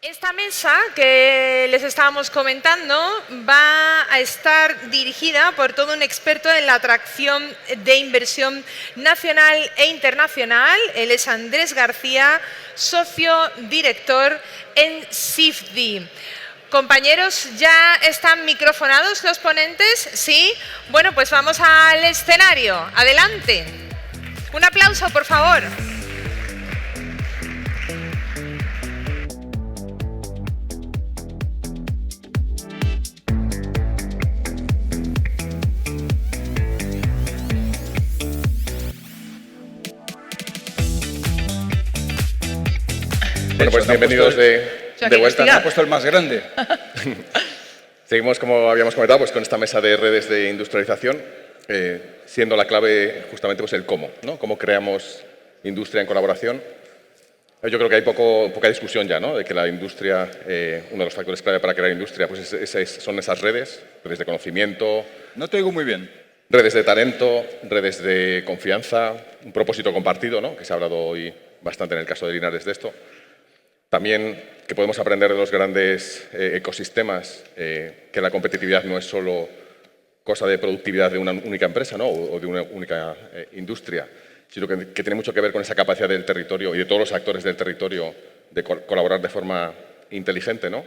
Esta mesa que les estábamos comentando va a estar dirigida por todo un experto en la atracción de inversión nacional e internacional. Él es Andrés García, socio director en SIFDI. Compañeros, ¿ya están microfonados los ponentes? ¿Sí? Bueno, pues vamos al escenario. Adelante. Un aplauso, por favor. Bueno, pues bienvenidos de vuelta. Me ha puesto el más grande. Seguimos, como habíamos comentado, pues con esta mesa de redes de industrialización, siendo la clave justamente pues el cómo, ¿no? Cómo creamos industria en colaboración. Yo creo que hay poca discusión ya, ¿no? De que la industria, uno de los factores clave para crear industria pues son esas redes de conocimiento. No te oigo muy bien. Redes de talento, redes de confianza, un propósito compartido, ¿no? Que se ha hablado hoy bastante en el caso de Linares de esto. También que podemos aprender de los grandes ecosistemas, que la competitividad no es solo cosa de productividad de una única empresa, ¿no? O de una única industria, sino que tiene mucho que ver con esa capacidad del territorio y de todos los actores del territorio de colaborar de forma inteligente, ¿no?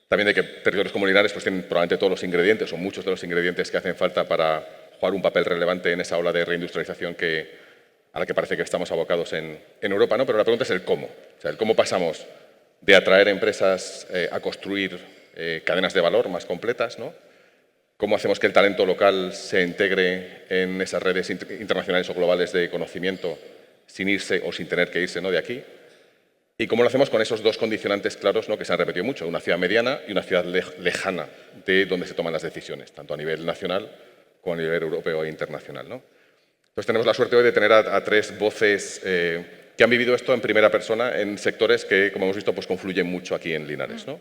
También de que territorios como Linares pues, tienen probablemente todos los ingredientes o muchos de los ingredientes que hacen falta para jugar un papel relevante en esa ola de reindustrialización a la que parece que estamos abocados en Europa, ¿no? Pero la pregunta es el cómo. O sea, el cómo pasamos de atraer empresas a construir cadenas de valor más completas, ¿no? Cómo hacemos que el talento local se integre en esas redes internacionales o globales de conocimiento sin irse o sin tener que irse, ¿no? De aquí. Y cómo lo hacemos con esos dos condicionantes claros, ¿no? Que se han repetido mucho, una ciudad mediana y una ciudad lejana de donde se toman las decisiones, tanto a nivel nacional como a nivel europeo e internacional, ¿no? Entonces tenemos la suerte hoy de tener a tres voces que han vivido esto en primera persona en sectores que, como hemos visto, pues confluyen mucho aquí en Linares, ¿no?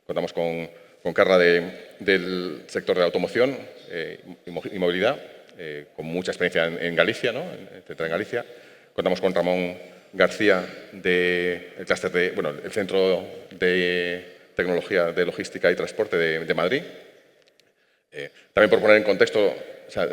Contamos con Carla del sector de automoción y movilidad, con mucha experiencia en Galicia, ¿no? En Galicia. Contamos con Ramón García del clúster el Centro de Tecnología de Logística y Transporte de Madrid. También por poner en contexto, o sea,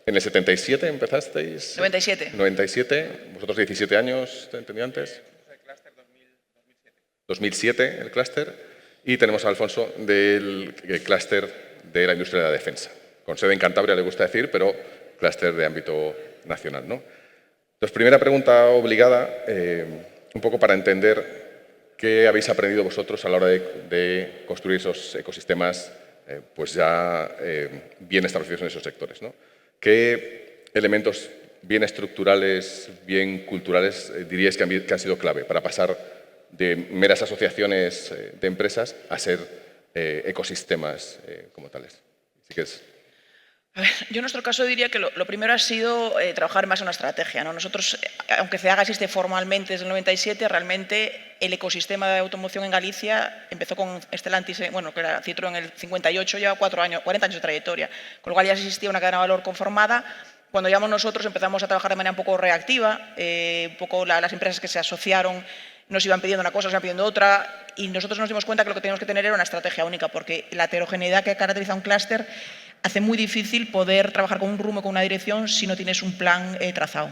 ¿en el 77 empezasteis? 97. 97, vosotros 17 años, ¿entendí antes? El clúster 2007. 2007 el clúster, y tenemos a Alfonso del clúster de la industria de la defensa, con sede en Cantabria, le gusta decir, pero clúster de ámbito nacional, ¿no? Entonces, primera pregunta obligada, un poco para entender qué habéis aprendido vosotros a la hora de construir esos ecosistemas pues ya bien establecidos en esos sectores, ¿no? ¿Qué elementos bien estructurales, bien culturales diríais que han sido clave para pasar de meras asociaciones de empresas a ser ecosistemas como tales? Así que A ver, yo en nuestro caso diría que lo primero ha sido trabajar más en una estrategia, ¿no? Nosotros, aunque CEAGA existe formalmente desde el 97, realmente el ecosistema de automoción en Galicia empezó con Stellantis, que era Citroën en el 58, lleva 40 años de trayectoria, con lo cual ya existía una cadena de valor conformada. Cuando llegamos nosotros empezamos a trabajar de manera un poco reactiva, un poco las empresas que se asociaron nos iban pidiendo una cosa, nos iban pidiendo otra, y nosotros nos dimos cuenta que lo que teníamos que tener era una estrategia única, porque la heterogeneidad que caracteriza un clúster hace muy difícil poder trabajar con un rumbo, con una dirección, si no tienes un plan trazado.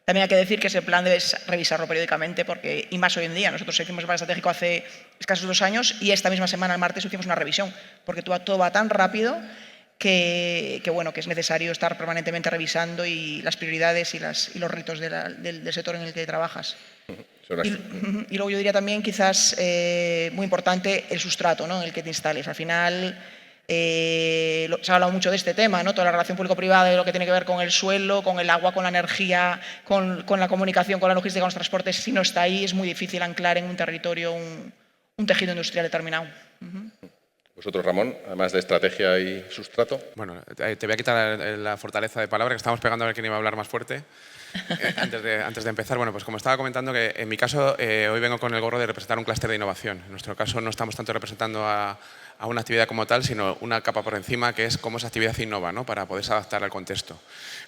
También hay que decir que ese plan debes revisarlo periódicamente, y más hoy en día. Nosotros hicimos el plan estratégico hace escasos 2 años y esta misma semana, el martes, hicimos una revisión, porque todo va tan rápido que es necesario estar permanentemente revisando y las prioridades y los retos del sector en el que trabajas. Y luego yo diría también, quizás, muy importante, el sustrato, ¿no? En el que te instales. Al final, se ha hablado mucho de este tema, ¿no? Toda la relación público-privada y lo que tiene que ver con el suelo, con el agua, con la energía, con la comunicación, con la logística, con los transportes. Si no está ahí, es muy difícil anclar en un territorio un tejido industrial determinado. Vosotros, Ramón, además de estrategia y sustrato. Bueno, te voy a quitar la fortaleza de palabra, que estamos pegando a ver quién iba a hablar más fuerte. Antes de empezar, bueno, pues como estaba comentando, que en mi caso hoy vengo con el gorro de representar un clúster de innovación. En nuestro caso no estamos tanto representando a a una actividad como tal, sino una capa por encima, que es cómo esa actividad innova, ¿no? Para poderse adaptar al contexto.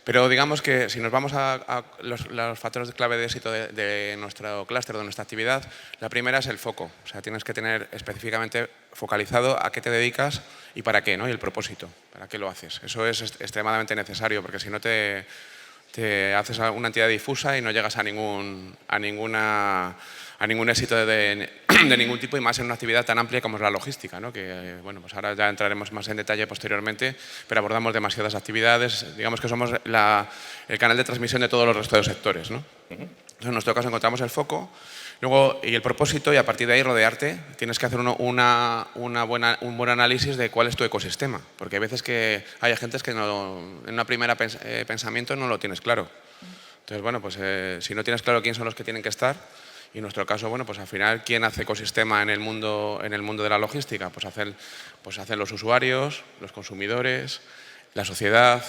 Pero digamos que si nos vamos a los factores de clave de éxito de nuestro clúster, de nuestra actividad, la primera es el foco. O sea, tienes que tener específicamente focalizado a qué te dedicas y para qué, ¿no? Y el propósito, para qué lo haces. Eso es extremadamente necesario, porque si no te haces una entidad difusa y no llegas a ningún éxito de ningún tipo, y más en una actividad tan amplia como es la logística, ¿no? Que, bueno, pues ahora ya entraremos más en detalle posteriormente, pero abordamos demasiadas actividades. Digamos que somos el canal de transmisión de todos los restos de sectores, ¿no? Entonces, en nuestro caso encontramos el foco, luego y el propósito, y a partir de ahí rodearte. Tienes que hacer un buen análisis de cuál es tu ecosistema, porque hay veces que hay agentes que en una primera pensamiento no lo tienes claro. Entonces, bueno, pues si no tienes claro quién son los que tienen que estar, y en nuestro caso, bueno, pues al final, ¿quién hace ecosistema en el mundo de la logística? Pues hacen los usuarios, los consumidores, la sociedad,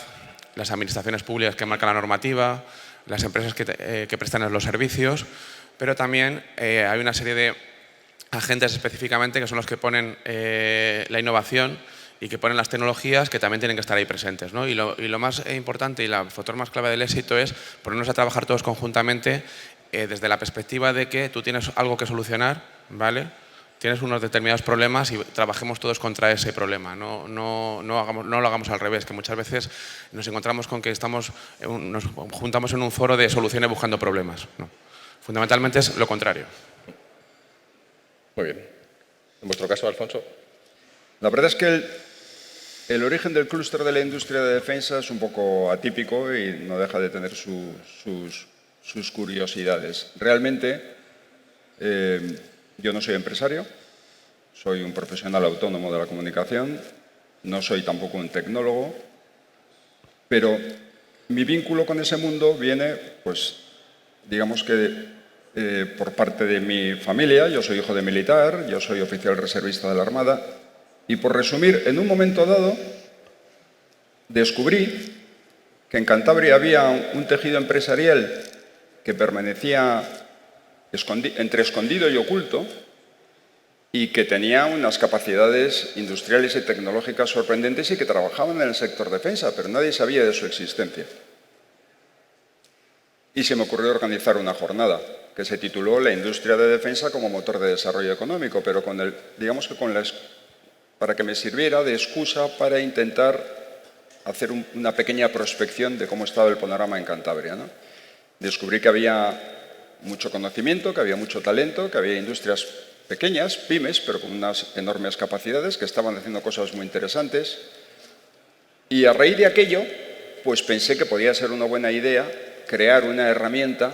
las administraciones públicas que marcan la normativa, las empresas que prestan los servicios, pero también hay una serie de agentes específicamente que son los que ponen la innovación y que ponen las tecnologías, que también tienen que estar ahí presentes, ¿no? Y lo más importante y el factor más clave del éxito es ponernos a trabajar todos conjuntamente desde la perspectiva de que tú tienes algo que solucionar, ¿vale? Tienes unos determinados problemas y trabajemos todos contra ese problema. No lo hagamos al revés, que muchas veces nos encontramos con que nos juntamos en un foro de soluciones buscando problemas. No. Fundamentalmente es lo contrario. Muy bien. En vuestro caso, Alfonso. La verdad es que el origen del clúster de la industria de defensa es un poco atípico y no deja de tener sus curiosidades. Realmente, yo no soy empresario, soy un profesional autónomo de la comunicación, no soy tampoco un tecnólogo, pero mi vínculo con ese mundo viene, pues, digamos que por parte de mi familia. Yo soy hijo de militar, yo soy oficial reservista de la Armada, y por resumir, en un momento dado descubrí que en Cantabria había un tejido empresarial que permanecía entre escondido y oculto y que tenía unas capacidades industriales y tecnológicas sorprendentes y que trabajaban en el sector defensa, pero nadie sabía de su existencia. Y se me ocurrió organizar una jornada que se tituló La industria de defensa como motor de desarrollo económico, pero digamos que para que me sirviera de excusa para intentar hacer una pequeña prospección de cómo estaba el panorama en Cantabria, ¿no? Descubrí que había mucho conocimiento, que había mucho talento, que había industrias pequeñas, pymes, pero con unas enormes capacidades, que estaban haciendo cosas muy interesantes. Y a raíz de aquello, pues pensé que podía ser una buena idea crear una herramienta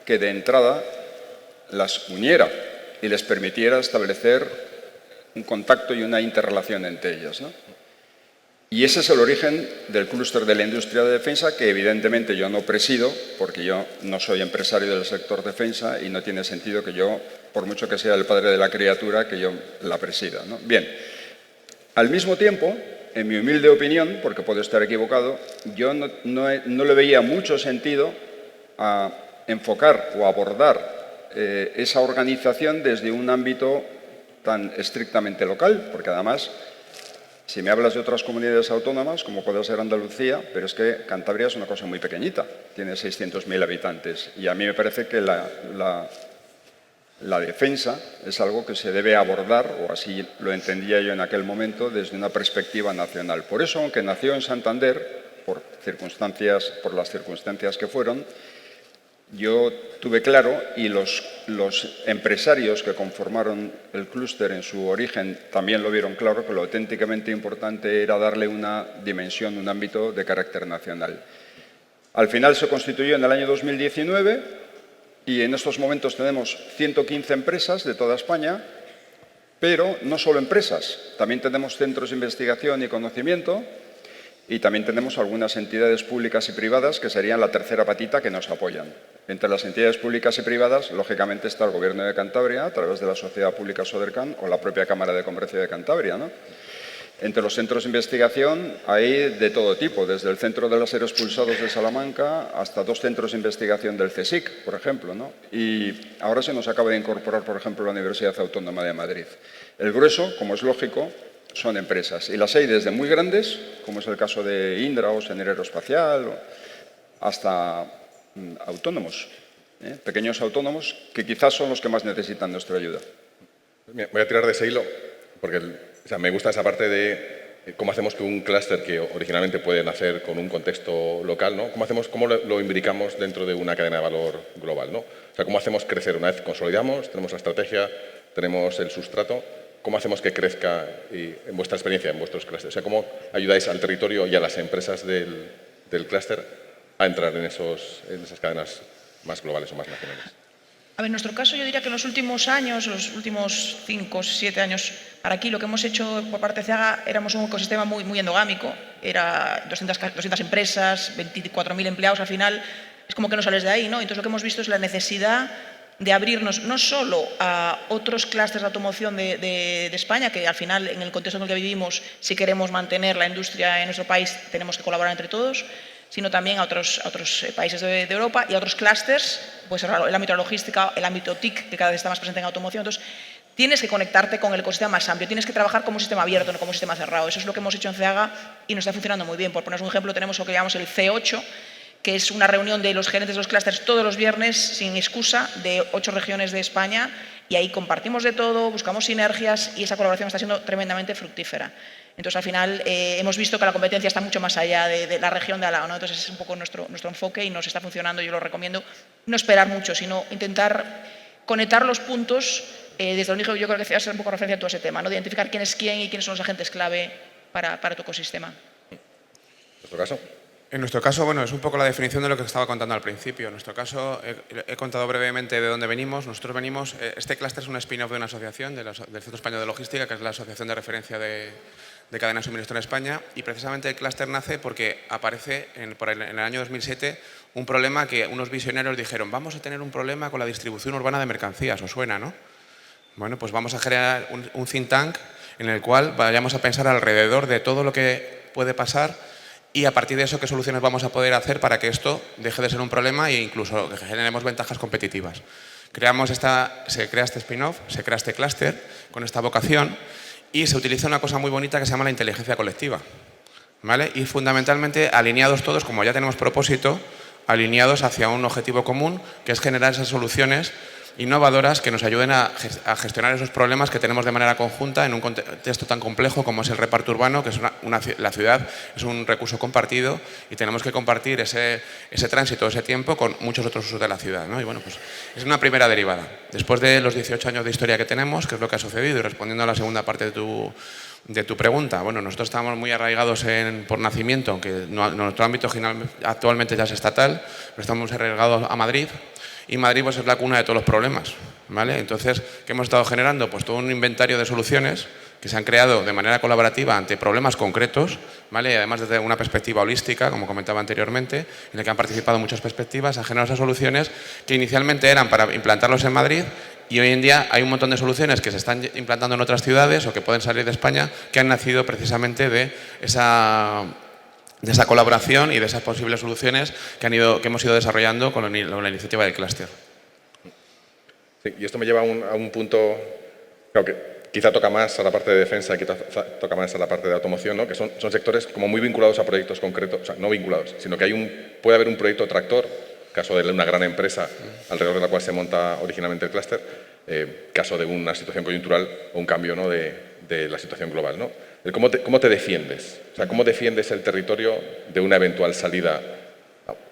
que de entrada las uniera y les permitiera establecer un contacto y una interrelación entre ellas, ¿no? Y ese es el origen del clúster de la industria de defensa, que evidentemente yo no presido, porque yo no soy empresario del sector defensa y no tiene sentido que yo, por mucho que sea el padre de la criatura, que yo la presida, ¿no? Bien, al mismo tiempo, en mi humilde opinión, porque puedo estar equivocado, yo no le veía mucho sentido a enfocar o abordar esa organización desde un ámbito tan estrictamente local, porque además, si me hablas de otras comunidades autónomas, como puede ser Andalucía, pero es que Cantabria es una cosa muy pequeñita, tiene 600.000 habitantes, y a mí me parece que la defensa es algo que se debe abordar, o así lo entendía yo en aquel momento, desde una perspectiva nacional. Por eso, aunque nació en Santander, por las circunstancias que fueron, yo tuve claro, y los empresarios que conformaron el clúster en su origen también lo vieron claro, que lo auténticamente importante era darle una dimensión, un ámbito de carácter nacional. Al final se constituyó en el año 2019 y en estos momentos tenemos 115 empresas de toda España, pero no solo empresas, también tenemos centros de investigación y conocimiento, y también tenemos algunas entidades públicas y privadas que serían la tercera patita que nos apoyan. Entre las entidades públicas y privadas, lógicamente, está el Gobierno de Cantabria, a través de la Sociedad Pública Sodercan o la propia Cámara de Comercio de Cantabria, ¿no? Entre los centros de investigación hay de todo tipo, desde el Centro de Láser Expulsados de Salamanca hasta 2 centros de investigación del CSIC, por ejemplo, ¿no? Y ahora se nos acaba de incorporar, por ejemplo, la Universidad Autónoma de Madrid. El grueso, como es lógico, son empresas. Y las hay desde muy grandes, como es el caso de Indra o Sener Aeroespacial, hasta autónomos, pequeños autónomos, que quizás son los que más necesitan nuestra ayuda. Voy a tirar de ese hilo, porque me gusta esa parte de cómo hacemos que un clúster que originalmente puede nacer con un contexto local, ¿no? ¿Cómo lo imbricamos dentro de una cadena de valor global, ¿no? O sea, ¿cómo hacemos crecer? Una vez consolidamos, tenemos la estrategia, tenemos el sustrato, ¿cómo hacemos que crezca en vuestra experiencia, en vuestros clústeres? O sea, ¿cómo ayudáis al territorio y a las empresas del clúster a entrar en esas cadenas más globales o más nacionales? A ver, en nuestro caso yo diría que en los últimos años, los últimos 5 o 7 años para aquí, lo que hemos hecho por parte de CEAGA, éramos un ecosistema muy endogámico, era 200 empresas, 24.000 empleados, al final es como que no sales de ahí, ¿no? Entonces lo que hemos visto es la necesidad de abrirnos no solo a otros clústeres de automoción de España, que al final en el contexto en el que vivimos, si queremos mantener la industria en nuestro país, tenemos que colaborar entre todos, sino también a otros países de Europa y a otros clústeres, pues el ámbito de la logística, el ámbito TIC, que cada vez está más presente en automoción. Entonces, tienes que conectarte con el ecosistema más amplio, tienes que trabajar como un sistema abierto, no como un sistema cerrado. Eso es lo que hemos hecho en CEAGA y nos está funcionando muy bien. Por poneros un ejemplo, tenemos lo que llamamos el C8, que es una reunión de los gerentes de los clústeres todos los viernes, sin excusa, de 8 regiones de España, y ahí compartimos de todo, buscamos sinergias y esa colaboración está siendo tremendamente fructífera. Entonces, al final, hemos visto que la competencia está mucho más allá de la región de al lado, ¿no? Entonces, es un poco nuestro enfoque y nos está funcionando. Yo lo recomiendo. No esperar mucho, sino intentar conectar los puntos desde el inicio. Yo creo que hacer un poco referencia a todo ese tema, ¿no? De identificar quién es quién y quiénes son los agentes clave para tu ecosistema. ¿En nuestro caso? En nuestro caso, bueno, es un poco la definición de lo que estaba contando al principio. En nuestro caso, he contado brevemente de dónde venimos. Nosotros venimos, este clúster es un spin-off de una asociación, del Centro Español de Logística, que es la asociación de referencia de cadena de suministro en España, y precisamente el clúster nace porque aparece en el año 2007 un problema que unos visionarios dijeron: vamos a tener un problema con la distribución urbana de mercancías, ¿os suena, no? Bueno, pues vamos a crear un think tank en el cual vayamos a pensar alrededor de todo lo que puede pasar y a partir de eso qué soluciones vamos a poder hacer para que esto deje de ser un problema e incluso que generemos ventajas competitivas. Se crea este spin-off, se crea este clúster con esta vocación y se utiliza una cosa muy bonita que se llama la inteligencia colectiva, ¿vale? Y fundamentalmente alineados todos, como ya tenemos propósito, alineados hacia un objetivo común, que es generar esas soluciones innovadoras que nos ayuden a gestionar esos problemas que tenemos de manera conjunta en un contexto tan complejo como es el reparto urbano, que es la ciudad es un recurso compartido y tenemos que compartir ese tránsito, ese tiempo con muchos otros usos de la ciudad, ¿no? Y bueno, pues es una primera derivada. Después de los 18 años de historia que tenemos, que es lo que ha sucedido, y respondiendo a la segunda parte de tu pregunta, bueno, nosotros estamos muy arraigados por nacimiento, aunque nuestro ámbito actualmente ya es estatal, pero estamos arraigados a Madrid. Y Madrid pues, es la cuna de todos los problemas, ¿vale? Entonces, ¿qué hemos estado generando? Pues todo un inventario de soluciones que se han creado de manera colaborativa ante problemas concretos, ¿vale? Y además desde una perspectiva holística, como comentaba anteriormente, en la que han participado muchas perspectivas, han generado esas soluciones que inicialmente eran para implantarlos en Madrid y hoy en día hay un montón de soluciones que se están implantando en otras ciudades o que pueden salir de España que han nacido precisamente de esa colaboración y de esas posibles soluciones que hemos ido desarrollando con la iniciativa del clúster. Sí, y esto me lleva a un punto, claro, que quizá toca más a la parte de defensa, quizá toca más a la parte de automoción, ¿no? Que son sectores como muy vinculados a proyectos concretos, o sea, no vinculados, sino que puede haber un proyecto tractor, caso de una gran empresa alrededor de la cual se monta originalmente el clúster, caso de una situación coyuntural o un cambio, ¿no? de la situación global, ¿no? ¿Cómo te defiendes? O sea, ¿cómo defiendes el territorio de una eventual salida,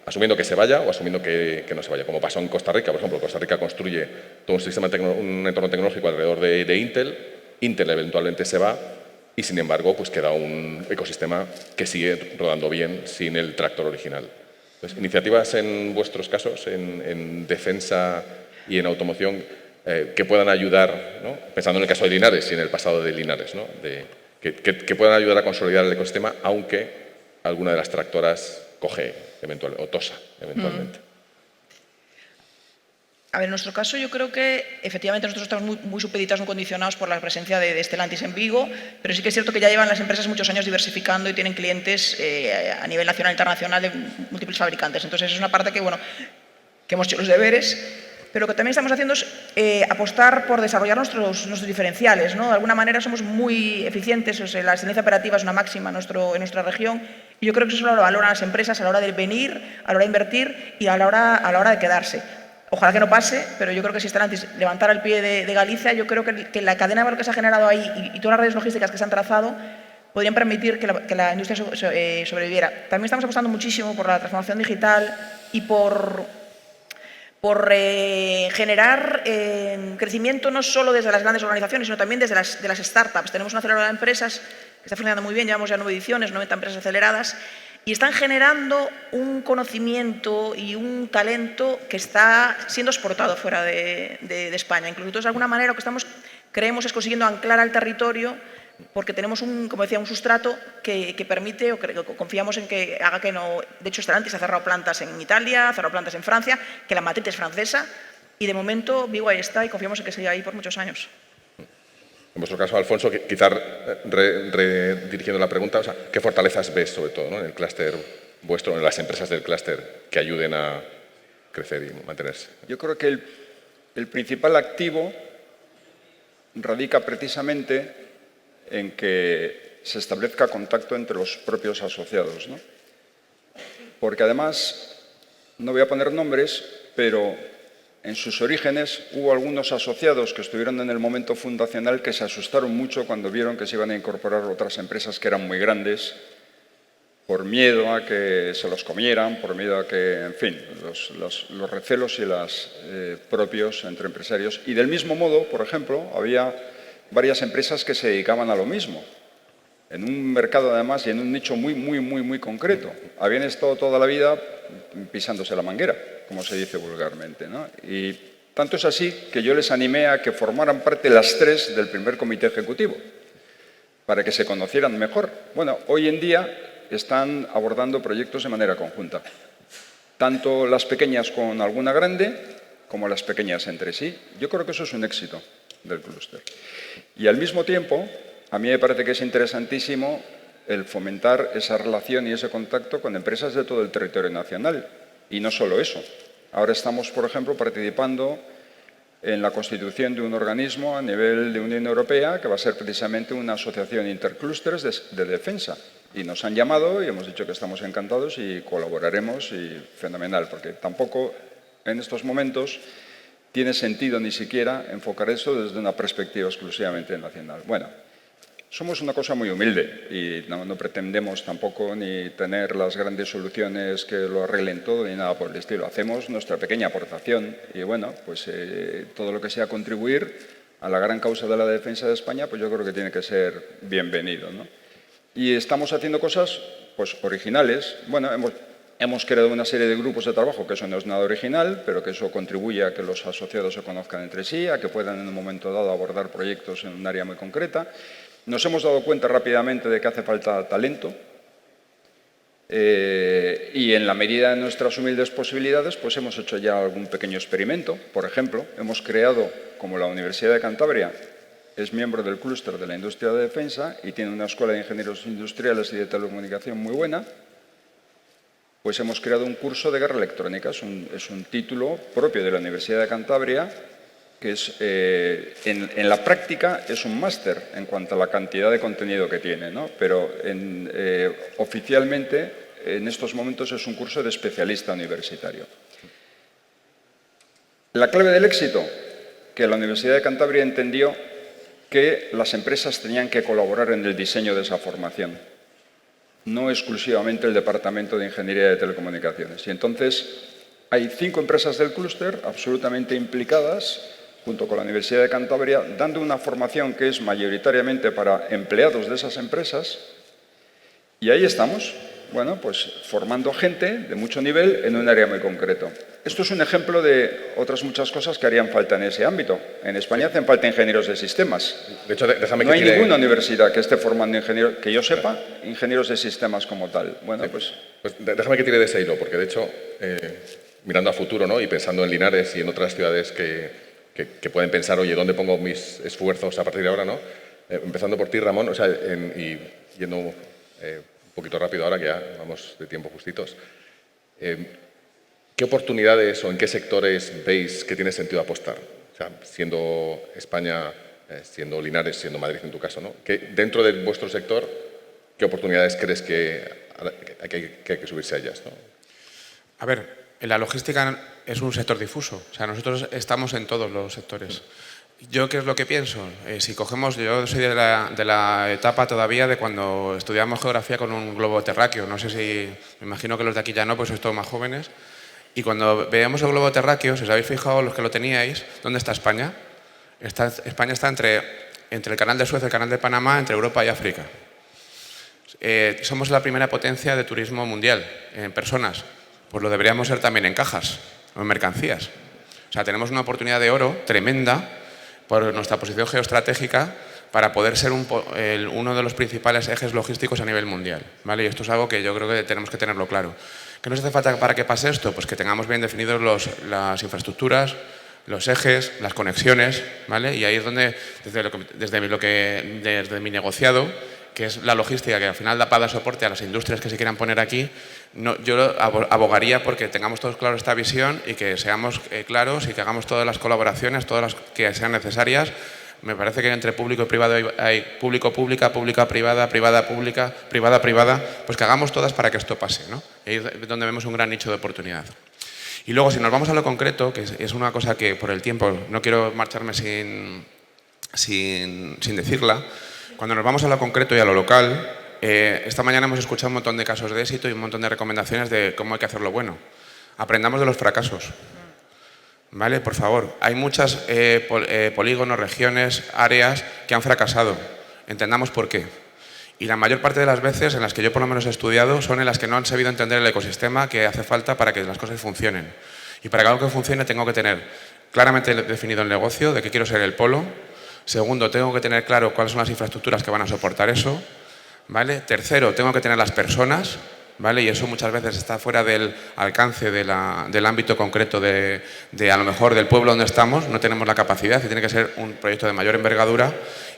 asumiendo que se vaya o asumiendo que no se vaya? Como pasó en Costa Rica, por ejemplo. Costa Rica construye todo un entorno tecnológico alrededor de Intel. Intel eventualmente se va y, sin embargo, pues queda un ecosistema que sigue rodando bien sin el tractor original. Entonces, iniciativas en vuestros casos, en defensa y en automoción, que puedan ayudar, ¿no? Pensando en el caso de Linares y en el pasado de Linares, ¿no? Que puedan ayudar a consolidar el ecosistema, aunque alguna de las tractoras coge o tosa eventualmente. A ver, en nuestro caso yo creo que efectivamente nosotros estamos muy supeditados, muy condicionados por la presencia de Stellantis en Vigo, pero sí que es cierto que ya llevan las empresas muchos años diversificando y tienen clientes a nivel nacional e internacional de múltiples fabricantes. Entonces es una parte que, bueno, que hemos hecho los deberes pero lo que también estamos haciendo es apostar por desarrollar nuestros diferenciales, ¿no? De alguna manera somos muy eficientes, o sea, la excelencia operativa es una máxima en nuestra región, y yo creo que eso lo valoran las empresas a la hora de venir, a la hora de invertir y a la hora de quedarse. Ojalá que no pase, pero yo creo que si Stellantis levantara el pie de Galicia, yo creo que la cadena de valor que se ha generado ahí y todas las redes logísticas que se han trazado podrían permitir que la industria sobreviviera. También estamos apostando muchísimo por la transformación digital y por generar crecimiento no solo desde las grandes organizaciones, sino también desde las startups. Tenemos una aceleradora de empresas que está funcionando muy bien, llevamos ya 9 ediciones, 90 empresas aceleradas, y están generando un conocimiento y un talento que está siendo exportado fuera de España. Incluso nosotros, de alguna manera, lo que creemos es consiguiendo anclar al territorio, porque tenemos, como decía, un sustrato que permite, o confiamos en que haga que no... De hecho, Stellantis ha cerrado plantas en Italia, ha cerrado plantas en Francia, que la matriz es francesa, y de momento Vigo ahí está y confiamos en que siga ahí por muchos años. En vuestro caso, Alfonso, quizá redirigiendo la pregunta, o sea, ¿qué fortalezas ves, sobre todo, ¿no?, en el clúster vuestro, en las empresas del clúster, que ayuden a crecer y mantenerse? Yo creo que el principal activo radica precisamente en que se establezca contacto entre los propios asociados, ¿no? Porque además, no voy a poner nombres, pero en sus orígenes hubo algunos asociados que estuvieron en el momento fundacional que se asustaron mucho cuando vieron que se iban a incorporar otras empresas que eran muy grandes, por miedo a que se los comieran, por miedo a que, en fin, los recelos y los propios entre empresarios. Y del mismo modo, por ejemplo, había varias empresas que se dedicaban a lo mismo, en un mercado además y en un nicho muy concreto. Habían estado toda la vida pisándose la manguera, como se dice vulgarmente, ¿no? Y tanto es así que yo les animé a que formaran parte las tres del primer comité ejecutivo, para que se conocieran mejor. Bueno, hoy en día están abordando proyectos de manera conjunta, tanto las pequeñas con alguna grande, como las pequeñas entre sí. Yo creo que eso es un éxito del clúster. Y al mismo tiempo, a mí me parece que es interesantísimo el fomentar esa relación y ese contacto con empresas de todo el territorio nacional. Y no solo eso. Ahora estamos, por ejemplo, participando en la constitución de un organismo a nivel de Unión Europea que va a ser precisamente una asociación interclústeres de defensa. Y nos han llamado y hemos dicho que estamos encantados y colaboraremos, y fenomenal, porque tampoco en estos momentos tiene sentido ni siquiera enfocar eso desde una perspectiva exclusivamente nacional. Bueno, somos una cosa muy humilde y no pretendemos tampoco ni tener las grandes soluciones que lo arreglen todo ni nada por el estilo. Hacemos nuestra pequeña aportación y, bueno, pues todo lo que sea contribuir a la gran causa de la defensa de España, pues yo creo que tiene que ser bienvenido, ¿no? Y estamos haciendo cosas, pues, originales. Bueno, hemos creado una serie de grupos de trabajo, que eso no es nada original, pero que eso contribuye a que los asociados se conozcan entre sí, a que puedan en un momento dado abordar proyectos en un área muy concreta. Nos hemos dado cuenta rápidamente de que hace falta talento y en la medida de nuestras humildes posibilidades, pues hemos hecho ya algún pequeño experimento. Por ejemplo, hemos creado, como la Universidad de Cantabria es miembro del clúster de la industria de defensa y tiene una escuela de ingenieros industriales y de telecomunicación muy buena, pues hemos creado un curso de guerra electrónica. Es un título propio de la Universidad de Cantabria que es, en la práctica es un máster en cuanto a la cantidad de contenido que tiene, ¿no? Pero oficialmente en estos momentos es un curso de especialista universitario. La clave del éxito, que la Universidad de Cantabria entendió que las empresas tenían que colaborar en el diseño de esa formación, no exclusivamente el Departamento de Ingeniería de Telecomunicaciones. Y entonces hay 5 empresas del clúster absolutamente implicadas, junto con la Universidad de Cantabria, dando una formación que es mayoritariamente para empleados de esas empresas. Y ahí estamos, bueno, pues formando gente de mucho nivel en un área muy concreto. Esto es un ejemplo de otras muchas cosas que harían falta en ese ámbito. En España hacen falta ingenieros de sistemas. De hecho, déjame no hay ninguna universidad que esté formando ingenieros, que yo sepa, ingenieros de sistemas como tal. Bueno, pues déjame que tire de ese hilo, porque de hecho, mirando a futuro, ¿no?, y pensando en Linares y en otras ciudades que pueden pensar, oye, ¿dónde pongo mis esfuerzos a partir de ahora, no? Empezando por ti, Ramón, o sea, y yendo un poquito rápido ahora, que ya vamos de tiempo justitos. ¿qué oportunidades o en qué sectores veis que tiene sentido apostar? O sea, siendo España, siendo Linares, siendo Madrid en tu caso, ¿no? Que dentro de vuestro sector, ¿qué oportunidades crees que hay que subirse a ellas, ¿no? A ver, la logística es un sector difuso. O sea, nosotros estamos en todos los sectores. ¿Yo qué es lo que pienso? Si cogemos, yo soy de la etapa todavía de cuando estudiamos geografía con un globo terráqueo. No sé si, me imagino que los de aquí ya no, pues sois todos más jóvenes. Y cuando veíamos el globo terráqueo, si os habéis fijado los que lo teníais, ¿dónde está España? España está entre el canal de Suez y el canal de Panamá, entre Europa y África. Somos la primera potencia de turismo mundial en personas. Pues lo deberíamos ser también en cajas o en mercancías. O sea, tenemos una oportunidad de oro tremenda por nuestra posición geoestratégica para poder ser uno de los principales ejes logísticos a nivel mundial, ¿vale? Y esto es algo que yo creo que tenemos que tenerlo claro. ¿Qué nos hace falta para que pase esto? Pues que tengamos bien definidos las infraestructuras, los ejes, las conexiones, ¿vale? Y ahí es donde, desde mi negociado, que es la logística, que al final da para dar soporte a las industrias que se quieran poner aquí, yo abogaría porque tengamos todos claros esta visión y que seamos claros y que hagamos todas las colaboraciones, todas las que sean necesarias. Me parece que entre público y privado hay público-pública, pública-privada, privada-pública, privada-privada, pues que hagamos todas para que esto pase, ¿no? Ahí es donde vemos un gran nicho de oportunidad. Y luego, si nos vamos a lo concreto, que es una cosa que por el tiempo no quiero marcharme sin decirla, cuando nos vamos a lo concreto y a lo local, esta mañana hemos escuchado un montón de casos de éxito y un montón de recomendaciones de cómo hay que hacerlo bueno. Aprendamos de los fracasos. ¿Vale? Por favor, hay muchos polígonos, regiones, áreas que han fracasado. Entendamos por qué. Y la mayor parte de las veces en las que yo por lo menos he estudiado son en las que no han sabido entender el ecosistema que hace falta para que las cosas funcionen. Y para que algo que funcione tengo que tener claramente definido el negocio, de qué quiero ser el polo. Segundo, tengo que tener claro cuáles son las infraestructuras que van a soportar eso. ¿Vale? Tercero, tengo que tener las personas. ¿Vale? Y eso muchas veces está fuera del alcance del ámbito concreto de a lo mejor del pueblo donde estamos, no tenemos la capacidad y tiene que ser un proyecto de mayor envergadura.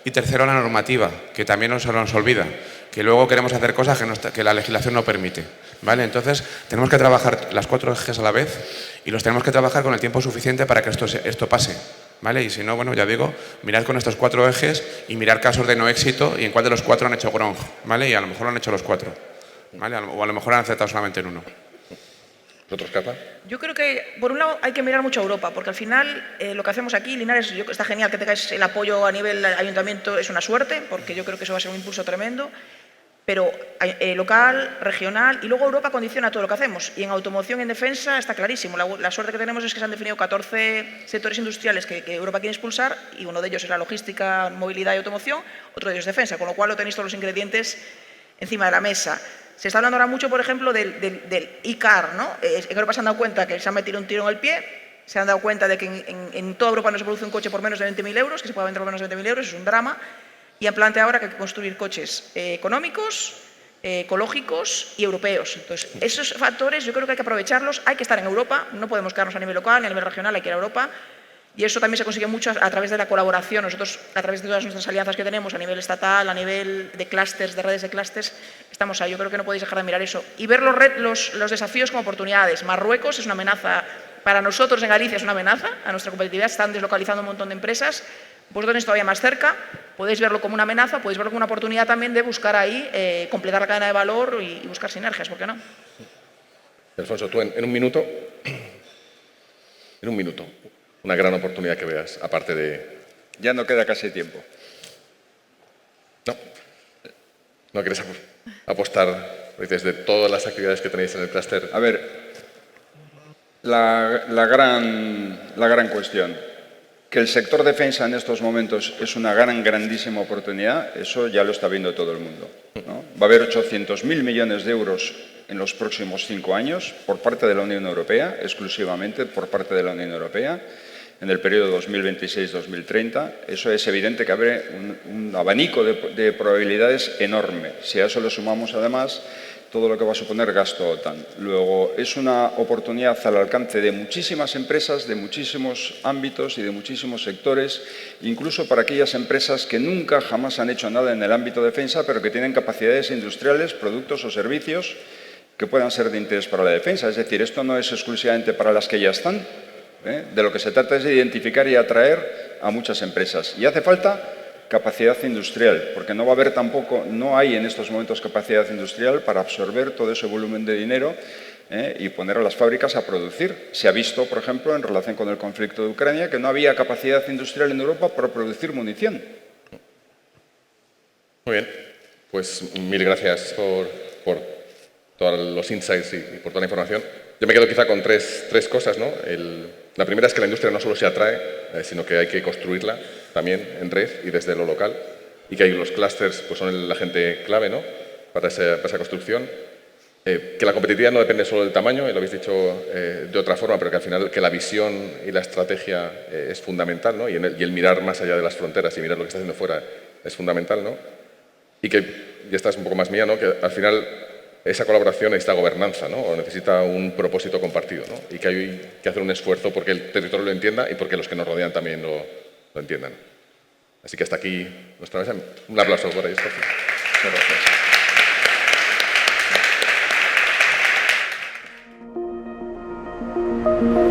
Y tercero, la normativa, que también nos olvida, que luego queremos hacer cosas que la legislación no permite. ¿Vale? Entonces, tenemos que trabajar las 4 ejes a la vez y los tenemos que trabajar con el tiempo suficiente para que esto pase. ¿Vale? Y si no, bueno, ya digo, mirad con estos 4 ejes y mirar casos de no éxito y en cuál de los 4 han hecho grong, ¿vale? Y a lo mejor lo han hecho los 4. ¿Vale? O a lo mejor han acertado solamente en uno. ¿Vosotros, Capa? Yo creo que, por un lado, hay que mirar mucho a Europa, porque al final lo que hacemos aquí, Linares, está genial que tengáis el apoyo a nivel ayuntamiento, es una suerte, porque yo creo que eso va a ser un impulso tremendo, pero local, regional, y luego Europa condiciona todo lo que hacemos. Y en automoción y en defensa está clarísimo. La suerte que tenemos es que se han definido 14 sectores industriales que Europa quiere expulsar, y uno de ellos es la logística, movilidad y automoción, otro de ellos es defensa, con lo cual lo tenéis todos los ingredientes encima de la mesa. Se está hablando ahora mucho, por ejemplo, del e-car, ¿no? En Europa se han dado cuenta que se han metido un tiro en el pie, se han dado cuenta de que en toda Europa no se produce un coche por menos de 20.000 euros, que se pueda vender por menos de 20.000 euros, es un drama, y han planteado ahora que hay que construir coches económicos, ecológicos y europeos. Entonces, esos factores yo creo que hay que aprovecharlos, hay que estar en Europa, no podemos quedarnos a nivel local ni a nivel regional, hay que ir a Europa. Y eso también se consigue mucho a través de la colaboración. Nosotros, a través de todas nuestras alianzas que tenemos a nivel estatal, a nivel de clústeres, de redes de clústeres, estamos ahí. Yo creo que no podéis dejar de mirar eso. Y ver los desafíos como oportunidades. Marruecos es una amenaza, para nosotros en Galicia es una amenaza a nuestra competitividad. Están deslocalizando un montón de empresas. Vosotros tenéis todavía más cerca. Podéis verlo como una amenaza, podéis verlo como una oportunidad también de buscar ahí, completar la cadena de valor y buscar sinergias. ¿Por qué no? Alfonso, tú en un minuto. En un minuto. Una gran oportunidad que veas, aparte de... Ya no queda casi tiempo. ¿No quieres apostar desde todas las actividades que tenéis en el clúster? A ver, la gran cuestión. Que el sector defensa en estos momentos es una grandísima oportunidad, eso ya lo está viendo todo el mundo, ¿no? Va a haber 800.000 millones de euros en los próximos 5 años por parte de la Unión Europea, exclusivamente por parte de la Unión Europea, en el periodo 2026-2030. Eso es evidente que abre un abanico de probabilidades enorme. Si a eso le sumamos, además, todo lo que va a suponer gasto OTAN. Luego, es una oportunidad al alcance de muchísimas empresas, de muchísimos ámbitos y de muchísimos sectores, incluso para aquellas empresas que nunca jamás han hecho nada en el ámbito de defensa, pero que tienen capacidades industriales, productos o servicios que puedan ser de interés para la defensa. Es decir, esto no es exclusivamente para las que ya están. De lo que se trata es de identificar y atraer a muchas empresas. Y hace falta capacidad industrial, porque no va a haber tampoco, no hay en estos momentos capacidad industrial para absorber todo ese volumen de dinero y poner a las fábricas a producir. Se ha visto, por ejemplo, en relación con el conflicto de Ucrania, que no había capacidad industrial en Europa para producir munición. Muy bien, pues mil gracias por todos los insights y por toda la información. Yo me quedo quizá con tres cosas, ¿no? La primera es que la industria no solo se atrae, sino que hay que construirla también en red y desde lo local, y que ahí los clústeres pues, son el agente clave, ¿no? para esa construcción. Que la competitividad no depende solo del tamaño, y lo habéis dicho de otra forma, pero que al final que la visión y la estrategia es fundamental, ¿no? y el mirar más allá de las fronteras y mirar lo que está haciendo fuera es fundamental, ¿no? Y que, y esta es un poco más mía, ¿no? que al final esa colaboración necesita gobernanza, ¿no? o necesita un propósito compartido, ¿no? y que hay que hacer un esfuerzo porque el territorio lo entienda y porque los que nos rodean también lo entiendan. Así que hasta aquí nuestra mesa. Un aplauso por esto. Muchas gracias. Thank you.